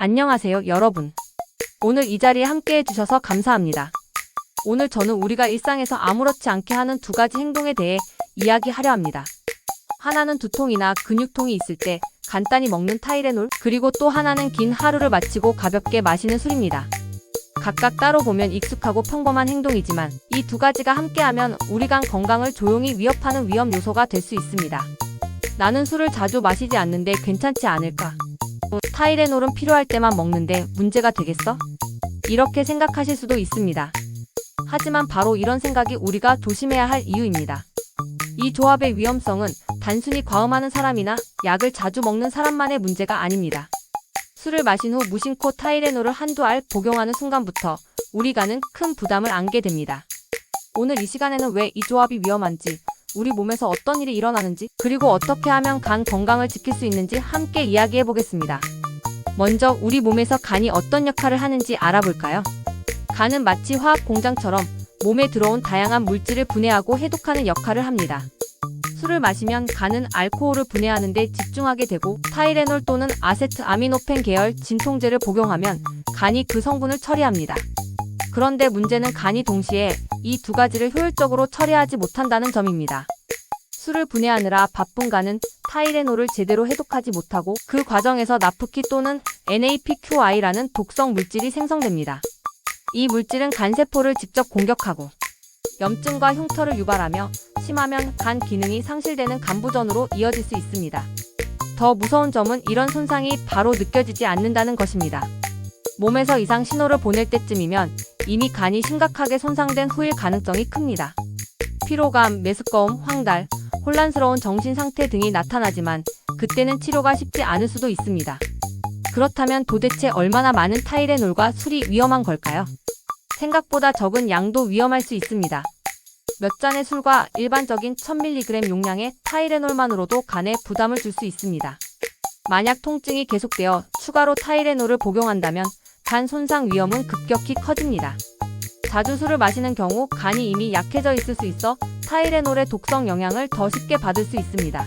안녕하세요, 여러분. 오늘 이 자리에 함께 해주셔서 감사합니다. 오늘 저는 우리가 일상에서 아무렇지 않게 하는 두 가지 행동에 대해 이야기하려 합니다. 하나는 두통이나 근육통이 있을 때 간단히 먹는 타이레놀, 그리고 또 하나는 긴 하루를 마치고 가볍게 마시는 술입니다. 각각 따로 보면 익숙하고 평범한 행동이지만 이 두 가지가 함께하면 우리 간 건강을 조용히 위협하는 위험 요소가 될 수 있습니다. 나는 술을 자주 마시지 않는데 괜찮지 않을까? 타이레놀은 필요할 때만 먹는데 문제가 되겠어? 이렇게 생각하실 수도 있습니다. 하지만 바로 이런 생각이 우리가 조심해야 할 이유입니다. 이 조합의 위험성은 단순히 과음하는 사람이나 약을 자주 먹는 사람만의 문제가 아닙니다. 술을 마신 후 무심코 타이레놀을 한두 알 복용하는 순간부터 우리 간은 큰 부담을 안게 됩니다. 오늘 이 시간에는 왜 이 조합이 위험한지, 우리 몸에서 어떤 일이 일어나는지, 그리고 어떻게 하면 간 건강을 지킬 수 있는지 함께 이야기해 보겠습니다. 먼저 우리 몸에서 간이 어떤 역할을 하는지 알아볼까요? 간은 마치 화학 공장처럼 몸에 들어온 다양한 물질을 분해하고 해독하는 역할을 합니다. 술을 마시면 간은 알코올을 분해하는 데 집중하게 되고 타이레놀 또는 아세트아미노펜 계열 진통제를 복용하면 간이 그 성분을 처리합니다. 그런데 문제는 간이 동시에 이 두 가지를 효율적으로 처리하지 못한다는 점입니다. 술을 분해하느라 바쁜 간은 타이레놀을 제대로 해독하지 못하고 그 과정에서 나프키 또는 NAPQI라는 독성 물질이 생성됩니다. 이 물질은 간세포를 직접 공격하고 염증과 흉터를 유발하며 심하면 간 기능이 상실되는 간부전으로 이어질 수 있습니다. 더 무서운 점은 이런 손상이 바로 느껴지지 않는다는 것입니다. 몸에서 이상 신호를 보낼 때쯤이면 이미 간이 심각하게 손상된 후일 가능성이 큽니다. 피로감, 메스꺼움, 황달, 혼란스러운 정신 상태 등이 나타나지만 그때는 치료가 쉽지 않을 수도 있습니다. 그렇다면 도대체 얼마나 많은 타이레놀과 술이 위험한 걸까요? 생각보다 적은 양도 위험할 수 있습니다. 몇 잔의 술과 일반적인 1000mg 용량의 타이레놀만으로도 간에 부담을 줄 수 있습니다. 만약 통증이 계속되어 추가로 타이레놀을 복용한다면 간 손상 위험은 급격히 커집니다. 자주 술을 마시는 경우 간이 이미 약해져 있을 수 있어 타이레놀의 독성 영향을 더 쉽게 받을 수 있습니다.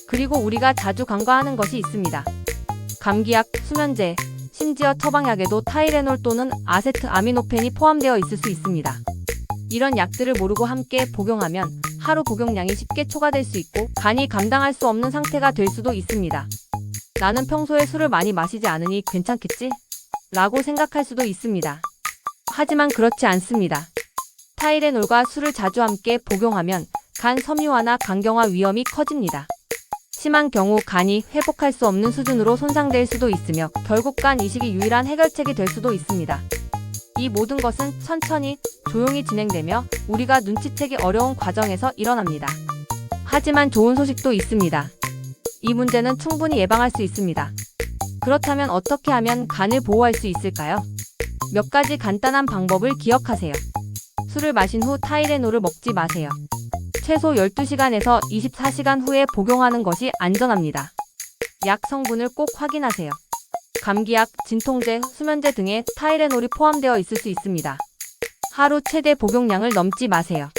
그리고 우리가 자주 간과하는 것이 있습니다. 감기약, 수면제, 심지어 처방약에도 타이레놀 또는 아세트아미노펜이 포함되어 있을 수 있습니다. 이런 약들을 모르고 함께 복용하면 하루 복용량이 쉽게 초과될 수 있고 간이 감당할 수 없는 상태가 될 수도 있습니다. 나는 평소에 술을 많이 마시지 않으니 괜찮겠지? 라고 생각할 수도 있습니다. 하지만 그렇지 않습니다. 타이레놀과 술을 자주 함께 복용하면 간 섬유화나 간경화 위험이 커집니다. 심한 경우 간이 회복할 수 없는 수준으로 손상될 수도 있으며 결국 간 이식이 유일한 해결책이 될 수도 있습니다. 이 모든 것은 천천히 조용히 진행되며 우리가 눈치채기 어려운 과정에서 일어납니다. 하지만 좋은 소식도 있습니다. 이 문제는 충분히 예방할 수 있습니다. 그렇다면 어떻게 하면 간을 보호할 수 있을까요? 몇 가지 간단한 방법을 기억하세요. 술을 마신 후 타이레놀을 먹지 마세요. 최소 12시간에서 24시간 후에 복용하는 것이 안전합니다. 약 성분을 꼭 확인하세요. 감기약, 진통제, 수면제 등에 타이레놀이 포함되어 있을 수 있습니다. 하루 최대 복용량을 넘지 마세요.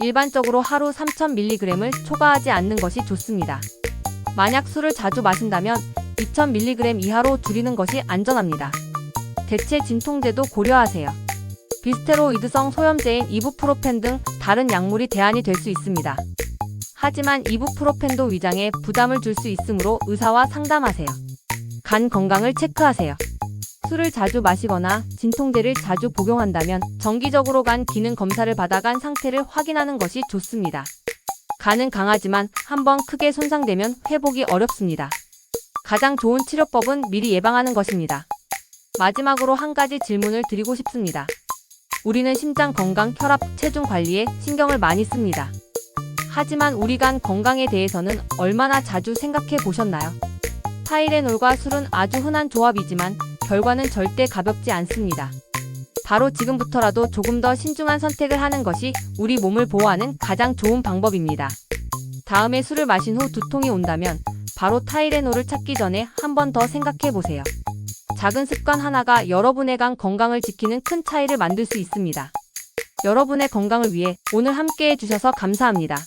일반적으로 하루 3000mg을 초과하지 않는 것이 좋습니다. 만약 술을 자주 마신다면 2000mg 이하로 줄이는 것이 안전합니다. 대체 진통제도 고려하세요. 비스테로이드성 소염제인 이부프로펜 등 다른 약물이 대안이 될 수 있습니다. 하지만 이부프로펜도 위장에 부담을 줄 수 있으므로 의사와 상담하세요. 간 건강을 체크하세요. 술을 자주 마시거나 진통제를 자주 복용한다면 정기적으로 간 기능 검사를 받아 간 상태를 확인하는 것이 좋습니다. 간은 강하지만 한번 크게 손상되면 회복이 어렵습니다. 가장 좋은 치료법은 미리 예방하는 것입니다. 마지막으로 한 가지 질문을 드리고 싶습니다. 우리는 심장 건강, 혈압, 체중 관리에 신경을 많이 씁니다. 하지만 우리 간 건강에 대해서는 얼마나 자주 생각해 보셨나요? 타이레놀과 술은 아주 흔한 조합이지만 결과는 절대 가볍지 않습니다. 바로 지금부터라도 조금 더 신중한 선택을 하는 것이 우리 몸을 보호하는 가장 좋은 방법입니다. 다음에 술을 마신 후 두통이 온다면 바로 타이레놀을 찾기 전에 한 번 더 생각해 보세요. 작은 습관 하나가 여러분의 간 건강을 지키는 큰 차이를 만들 수 있습니다. 여러분의 건강을 위해 오늘 함께 해주셔서 감사합니다.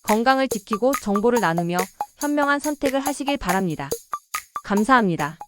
건강을 지키고 정보를 나누며 현명한 선택을 하시길 바랍니다. 감사합니다.